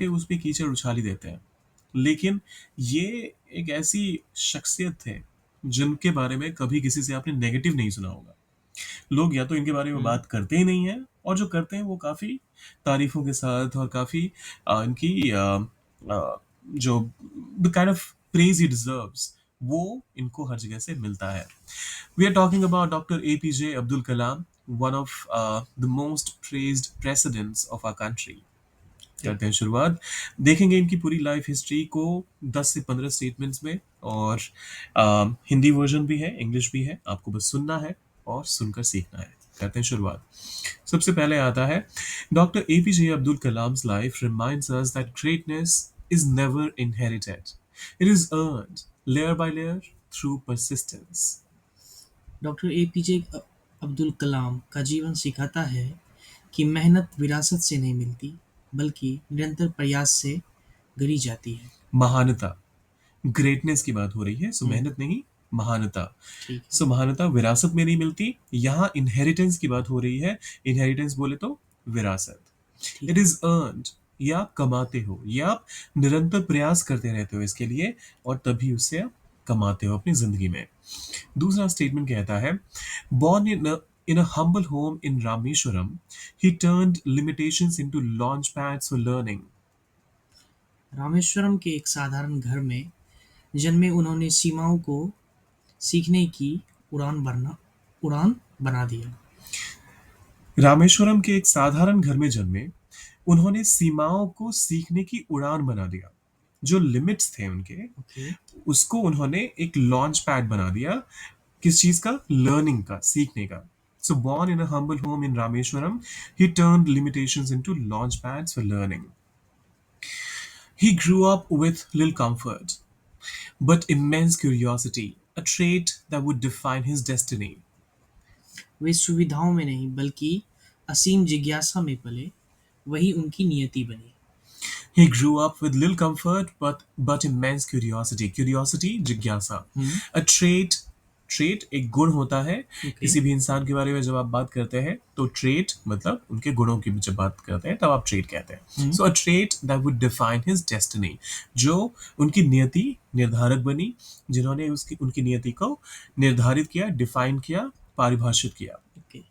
के उस पे कीचड़ उछाल ही देते हैं। लेकिन ये एक ऐसी शख्सियत थे, जिनके बारे में कभी किसी से आपने नेगेटिव नहीं सुना होगा। लोग या तो इनके बारे में हुँ, बात करते ही नहीं हैं और जो करते हैं वो काफ़ी तारीफ़ों के साथ और काफ़ी इनकी जो the kind of praise he deserves वो इनको हर जगह से मिलता है। We are talking about Dr. APJ Abdul Kalam, one of the most praised presidents of our country. जी। करते हैं शुरुआत। देखेंगे इनकी पूरी लाइफ हिस्ट्री को 10 से 15 स्टेटमेंट्स में और हिंदी वर्जन भी है, इंग्लिश भी है। आपको बस सुनना है और सुनकर सीखना है। करते हैं शुरुआत। सबसे पहले आता है doctor APJ Abdul Kalam's life reminds us that greatness is never inherited, it is earned layer by layer through persistence. Doctor APJ Abdul Kalam का जीवन सिखाता है कि मेहनत विरासत से नहीं मिलती, बल्कि निरंतर प्रयास से गढ़ी जाती है। महानता, ग्रेटनेस की बात हो रही है, सो हुँ, मेहनत नहीं, महानता। ठीक है, सो महानता विरासत में नहीं मिलती, यहाँ इनहेरिटेंस की बात हो रही है। इनहेरिटेंस बोले तो विरासत। ठीक इट है। इज अर्न्ड, ये आप कमाते हो, ये आप निरंतर प्रयास करते रहते हो इसके लिए और तभी उससे आप कमाते हो अपनी जिंदगी में। दूसरा स्टेटमेंट कहता है born in a humble home in Rameshwaram, he turned limitations into launch pads for learning. Rameswaram के एक साधारण घर में जन्मे उन्होंने सीमाओं को सीखने की उड़ान बना दिया। रामेश्वरम के एक साधारण घर में जन्मे उन्होंने सीमाओं को सीखने की उड़ान बना दिया। जो लिमिट्स थे उनके, ओके, उसको उन्होंने एक लॉन्च पैड बना दिया। किस चीज का? लर्निंग का, सीखने का। So born in a humble home in Rameswaram, he turned limitations into launch pads for learning. He grew up with little comfort but immense curiosity, a trait that would define his destiny. वे सुविधाओं में नहीं बल्कि असीम जिज्ञासा में पले, वही उनकी नियति बनी। He grew up with little comfort but immense curiosity. Curiosity, जिज्ञासा। हुँ, A trait एक गुण होता है। ओके, किसी भी इंसान के बारे में जब आप बात करते हैं तो trait मतलब उनके गुणों की जब बात करते हैं तब आप trait कहते हैं। हुँ, So a trait that would define his destiny, जो उनकी नियति निर्धारक बनी, जिन्होंने उसकी उनकी नियति को निर्धारित किया, डिफाइन किया, परिभाषित किया। ओके,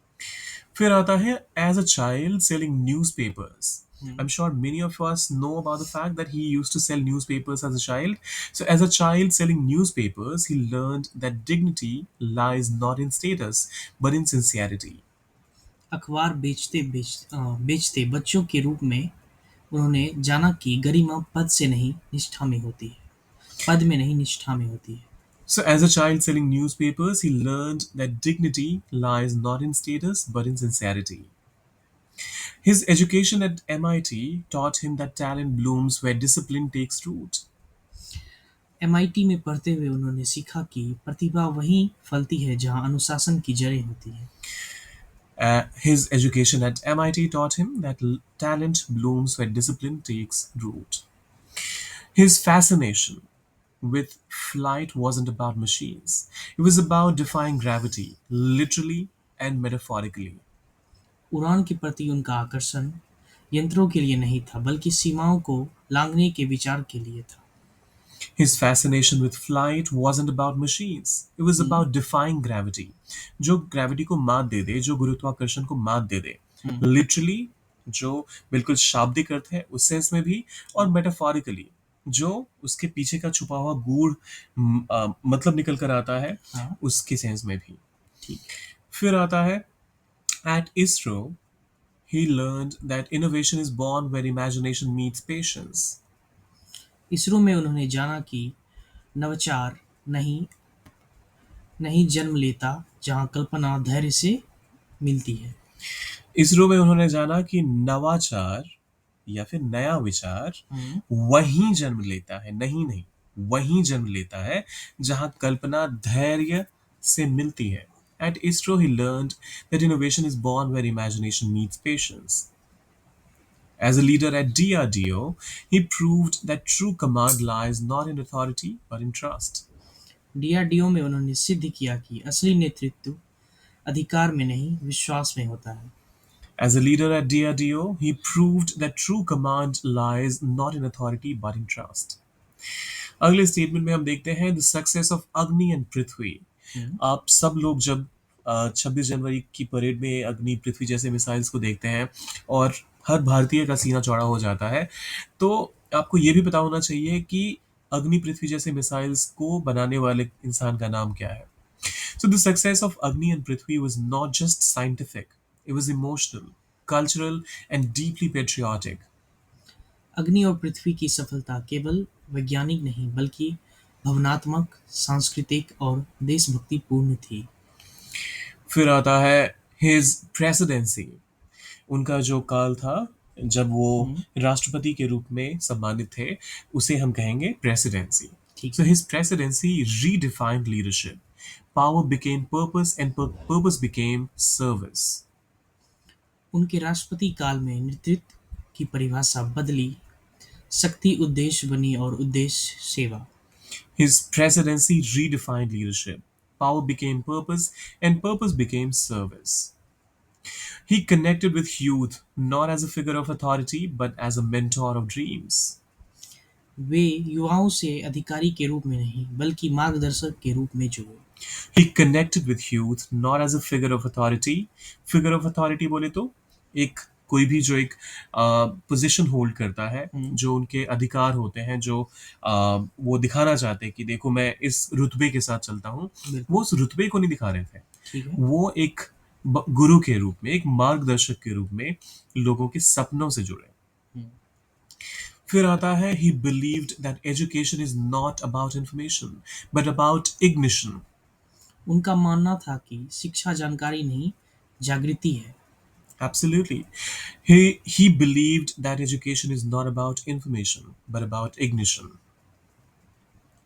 फिर आता है as a child selling newspapers. Hmm. I'm sure many of us know about the fact that he used to sell newspapers as a child. So as a child selling newspapers, he learned that dignity lies not in status but in sincerity. अखबार बेचते बच्चों के रूप में उन्होंने जाना कि गरिमा पद में नहीं निष्ठा में होती है। So as a child selling newspapers, he learned that dignity lies not in status but in sincerity. His education at MIT taught him that talent blooms where discipline takes root. MIT में पढ़ते हुए उन्होंने सीखा कि प्रतिभा वहीं फलती है जहाँ अनुशासन की जड़ें होती हैं। His education at MIT taught him that talent blooms where discipline takes root. His fascination with flight wasn't about machines, it was about defying gravity, literally and metaphorically. उड़ान के प्रति उनका आकर्षण यंत्रों के लिए नहीं था, बल्कि सीमाओं को लांघने के विचार के लिए था। His fascination with flight wasn't about machines, it was hmm, about defying gravity. जो ग्रेविटी को मात दे दे, जो गुरुत्वाकर्षण को मात दे दे, हुँ, लिटरली जो बिल्कुल शाब्दिक अर्थ है उस सेंस में भी, और मेटाफोरिकली जो उसके पीछे का छुपा हुआ गूढ़ मतलब निकल कर आता है हाँ, उसके सेंस में भी। ठीक है। फिर आता है at ISRO he learned that innovation is born where imagination meets patience. ISRO में उन्होंने जाना कि नवाचार नहीं नहीं जन्म लेता, जहाँ कल्पना धैर्य से मिलती है। इसरो में उन्होंने जाना कि नवाचार या फिर नया विचार हुँ, वहीं जन्म लेता है, नहीं वहीं जन्म लेता है जहां कल्पना धैर्य से मिलती है। At ISRO, he learned that innovation is born where imagination meets patience. As a leader at DRDO, he proved that true command lies not in authority but in trust. DRDO में उन्होंने सिद्ध किया कि असली नेतृत्व अधिकार में नहीं, विश्वास में होता है। As a leader at DRDO, he proved that true command lies not in authority but in trust. अगले स्टेटमेंट में हम देखते हैं द सक्सेस ऑफ अग्नि एंड पृथ्वी। आप सब लोग जब 26 जनवरी की परेड में अग्नि पृथ्वी जैसे मिसाइल्स को देखते हैं और हर भारतीय का सीना चौड़ा हो जाता है, तो आपको ये भी पता होना चाहिए कि अग्नि पृथ्वी जैसे मिसाइल्स को बनाने वाले इंसान का नाम क्या है। So the success of Agni and Prithvi was not just scientific, it was emotional, cultural, and deeply patriotic. अग्नि और पृथ्वी की सफलता केवल वैज्ञानिक नहीं बल्कि भावनात्मक, सांस्कृतिक और देशभक्तिपूर्ण थी। फिर आता है his presidency, उनका जो काल था जब वो हम्म, राष्ट्रपति के रूप में सम्मानित थे, उसे हम कहेंगे presidency. ठीक So है। his presidency redefined leadership. Power became purpose and purpose became service. उनके राष्ट्रपति काल में नेतृत्व की परिभाषा बदली, शक्ति उद्देश्य बनी और उद्देश्य सेवा। His presidency redefined leadership. Power became purpose, and purpose became service. He connected with youth not as a figure of authority but as a mentor of dreams. वे युवाओं से अधिकारी के रूप में नहीं बल्कि मार्गदर्शक के रूप में जुड़े। He connected with youth not as a figure of authority. Figure of authority बोले तो एक कोई भी जो एक पोजीशन होल्ड करता है, हम्म, जो उनके अधिकार होते हैं, जो वो दिखाना चाहते हैं कि देखो मैं इस रुतबे के साथ चलता हूँ, वो बिल्कुल। उस रुतबे को नहीं दिखा रहे थे। ठीक है। वो एक गुरु के रूप में, एक मार्गदर्शक के रूप में लोगों के सपनों से जुड़े। हम्म, फिर आता है he believed that education is not about information but about ignition. उनका मानना था कि शिक्षा जानकारी नहीं, जागृति है। Absolutely. He believed that education is not about information but about ignition.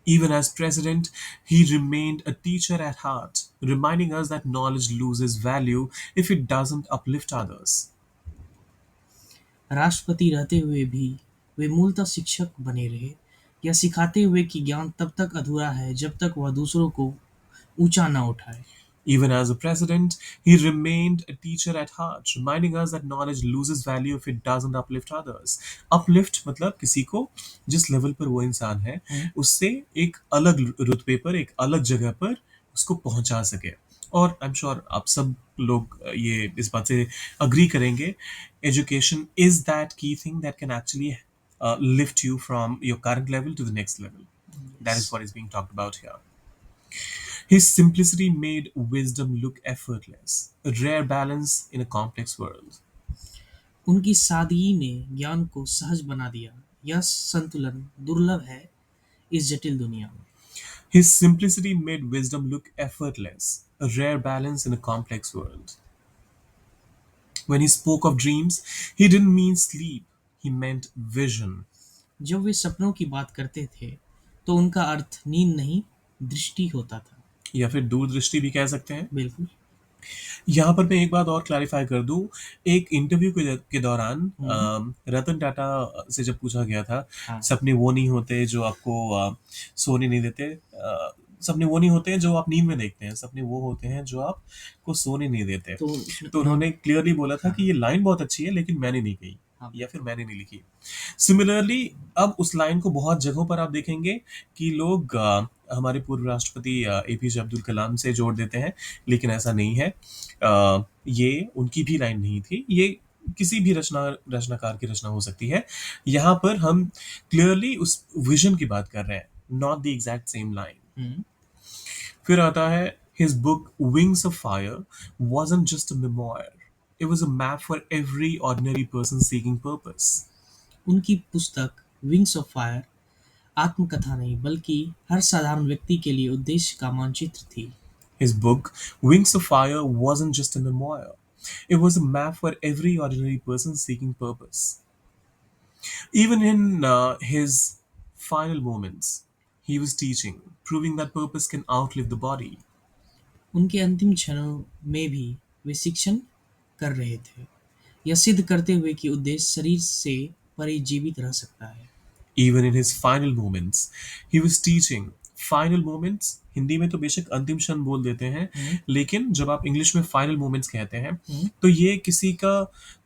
Even as president, he remained a teacher at heart, reminding us that knowledge loses value if it doesn't uplift others. राष्ट्रपति रहते हुए भी वे मूलतः शिक्षक बने रहे, यह सिखाते हुए कि ज्ञान तब तक अधूरा है जब तक वह दूसरों को ऊंचा न उठाए। Even as a president, he remained a teacher at heart, reminding us that knowledge loses value if it doesn't uplift others. Uplift मतलब किसी को जिस लेवल पर वो इंसान है, हम्म, उससे एक अलग रुतबे पर, एक अलग जगह पर उसको पहुंचा सके। और आई एम श्योर आप सब लोग ये इस बात से अग्री करेंगे, education is that key thing that can actually lift you from your current level to the next level. That is yes। what is being talked about here. His simplicity made wisdom look effortless, a rare balance in a complex world. उनकी सादगी ने ज्ञान को सहज बना दिया, यह संतुलन दुर्लभ है इस जटिल दुनिया में। His simplicity made wisdom look effortless, a rare balance in a complex world. When he spoke of dreams, he didn't mean sleep, he meant vision. जब वे सपनों की बात करते थे तो उनका अर्थ नींद नहीं, दृष्टि होता था। या फिर दूरदृष्टि भी कह सकते हैं। बिल्कुल। यहाँ पर मैं एक बात और क्लैरिफाई कर दूं, एक इंटरव्यू के दौरान हम्म, रतन टाटा से जब पूछा गया था, हाँ। सपने वो नहीं होते जो आपको सोने नहीं देते, सपने वो नहीं होते हैं जो आप नींद में देखते हैं, सपने वो होते हैं जो आपको सोने नहीं देते। तो उसमें तो उन्होंने क्लियरली बोला था हाँ, कि ये लाइन बहुत अच्छी है लेकिन मैंने नहीं कही, हाँ, या फिर मैंने नहीं लिखी। सिमिलरली अब उस लाइन को बहुत जगहों पर आप देखेंगे कि लोग हमारे पूर्व राष्ट्रपति एपीजे अब्दुल कलाम से जोड़ देते हैं, लेकिन ऐसा नहीं है। ये उनकी भी लाइन नहीं थी, ये किसी भी रचनाकार की रचना हो सकती है। यहाँ पर हम क्लियरली उस विजन की बात कर रहे हैं, not the exact same line. Hmm, फिर आता है his book Wings of Fire wasn't just a memoir. It was a map for every ordinary person seeking purpose. उनकी पुस्तक विंग्स ऑफ फायर आत्मकथा नहीं बल्कि हर साधारण व्यक्ति के लिए उद्देश्य का मानचित्र थी। His book Wings of Fire wasn't just a memoir. It was a map for every ordinary person seeking purpose. Even in his final moments, he was teaching, proving that purpose can outlive the body. उनके अंतिम क्षणों में भी वे शिक्षण कर रहे थे, यह सिद्ध करते हुए कि उद्देश्य शरीर से परे जीवित रह सकता है। Even in his final moments, he was teaching, final moments, Hindi में तो बेशक अंतिम क्षण बोल देते हैं, हम्म, लेकिन जब आप इंग्लिश में फाइनल मोमेंट्स कहते हैं, हम्म, तो ये किसी का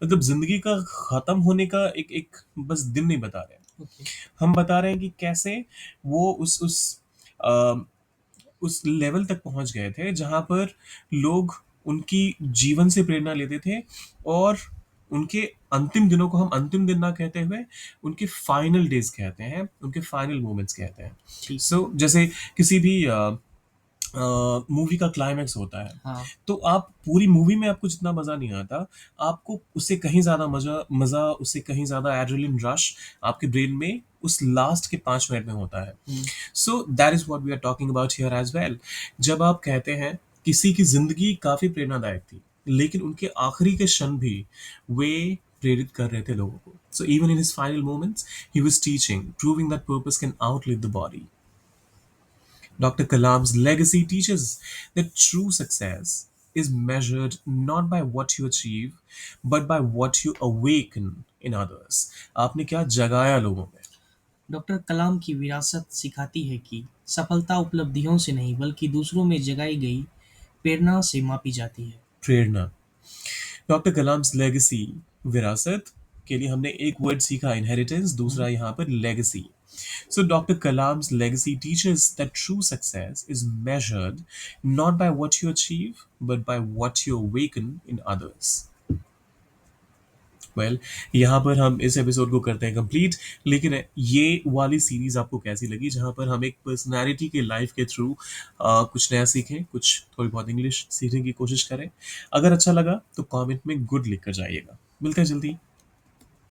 मतलब जिंदगी का खत्म होने का एक एक बस दिन नहीं बता रहे हैं। ओके। हम बता रहे हैं कि कैसे वो अ, उस लेवल तक पहुंच गए थे जहां पर लोग उनकी जीवन से प्रेरणा लेते थे, और उनके अंतिम दिनों को हम अंतिम दिन ना कहते हुए उनके फाइनल डेज कहते हैं, उनके फाइनल मोमेंट्स कहते हैं। ठीक है। सो जैसे किसी भी मूवी का क्लाइमैक्स होता है, हाँ। तो आप पूरी मूवी में आपको जितना मजा नहीं आता, आपको उससे कहीं ज्यादा मजा मजा उससे कहीं ज्यादा एड्रेनलिन रश आपके ब्रेन में उस लास्ट के 5 मिनट में होता है। Hmm, so that is what we are talking about here as well. जब आप कहते हैं किसी की जिंदगी काफी प्रेरणादायक थी, लेकिन उनके आखिरी के क्षण भी वे प्रेरित कर रहे थे लोगों को। So even in his final moments he was teaching, proving that purpose can outlive the body. Dr. Kalam's legacy teaches that true success is measured not by what you achieve, but by what you awaken in others. आपने क्या जगाया लोगों में? Doctor कलाम की विरासत सिखाती है कि सफलता उपलब्धियों से नहीं बल्कि दूसरों में जगाई गई प्रेरणा से मापी जाती है। प्रेरणा। डॉक्टर कलाम्स लेगेसी, विरासत के लिए हमने एक वर्ड सीखा इनहेरिटेंस, दूसरा हम्म, यहाँ पर legacy. So Dr. Kalam's legacy teaches that true success is measured not by what you achieve, but by what you awaken in others. Well यहाँ पर हम इस एपिसोड को करते हैं कंप्लीट। लेकिन ये वाली सीरीज आपको कैसी लगी, जहाँ पर हम एक पर्सनालिटी के लाइफ के थ्रू कुछ नया सीखें, कुछ थोड़ी बहुत इंग्लिश सीखने की कोशिश करें। अगर अच्छा लगा तो कमेंट में गुड लिख कर जाइएगा। मिलते हैं जल्दी।